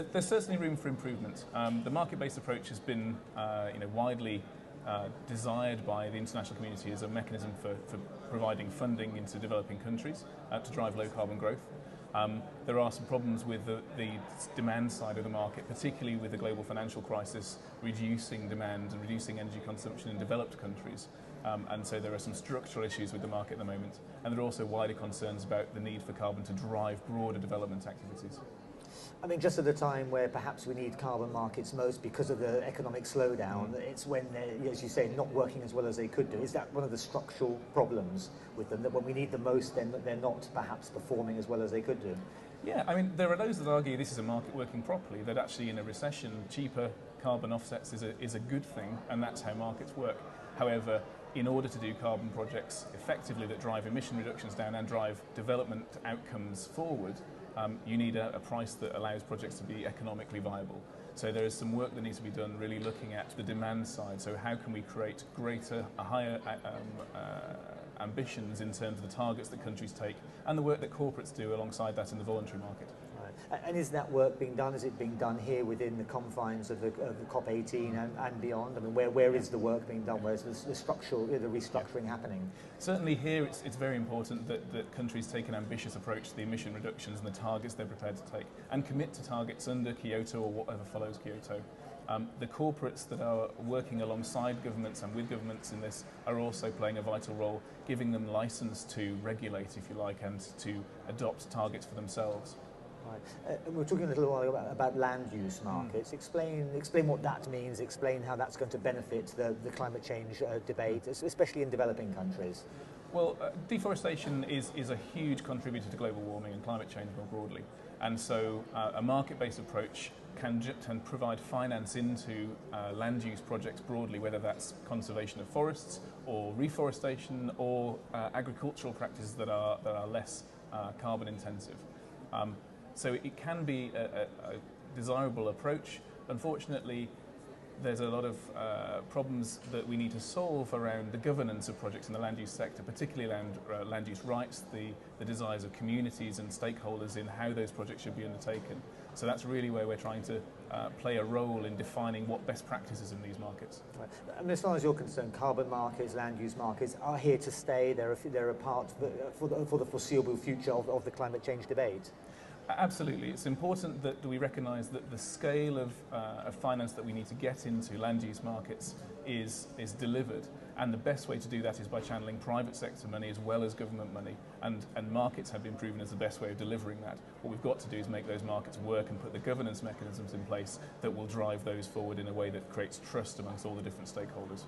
There's certainly room for improvement. The market-based approach has been widely desired by the international community as a mechanism for providing funding into developing countries to drive low carbon growth. There are some problems with the demand side of the market, particularly with the global financial crisis reducing demand and reducing energy consumption in developed countries. And so there are some structural issues with the market at the moment, and there are also wider concerns about the need for carbon to drive broader development activities. I mean, just at a time where perhaps we need carbon markets most because of the economic slowdown, it's when they're, as you say, not working as well as they could do. Is that one of the structural problems with them, that when we need them most, then they're not perhaps performing as well as they could do? Yeah, I mean, there are those that argue this is a market working properly, that actually in a recession, cheaper carbon offsets is a good thing, and that's how markets work. However, in order to do carbon projects effectively that drive emission reductions down and drive development outcomes forward, you need a price that allows projects to be economically viable. So there is some work that needs to be done really looking at the demand side. So how can we create higher ambitions in terms of the targets that countries take and the work that corporates do alongside that in the voluntary market. Right. And is that work being done? Is it being done here within the confines of the COP18 and beyond? I mean, where is the work being done? Where is the restructuring happening? Certainly here it's very important that countries take an ambitious approach to the emission reductions and the targets they're prepared to take and commit to targets under Kyoto or whatever follows Kyoto. The corporates that are working alongside governments and with governments in this are also playing a vital role, giving them license to regulate, if you like, and to adopt targets for themselves. Right. We're talking a little while about land use markets. Explain what that means, explain how that's going to benefit the climate change debate, especially in developing countries. Well, deforestation is a huge contributor to global warming and climate change more broadly. And so a market-based approach can provide finance into land use projects broadly, whether that's conservation of forests or reforestation or agricultural practices that are less carbon intensive. So it can be a desirable approach. Unfortunately, there's a lot of problems that we need to solve around the governance of projects in the land use sector, particularly around land use rights, the desires of communities and stakeholders in how those projects should be undertaken. So that's really where we're trying to play a role in defining what best practices in these markets. Right. And as far as you're concerned, carbon markets, land use markets are here to stay. They're a part for the foreseeable future of the climate change debate. Absolutely. It's important that we recognise that the scale of finance that we need to get into land use markets is delivered, and the best way to do that is by channeling private sector money as well as government money, and markets have been proven as the best way of delivering that. What we've got to do is make those markets work and put the governance mechanisms in place that will drive those forward in a way that creates trust amongst all the different stakeholders.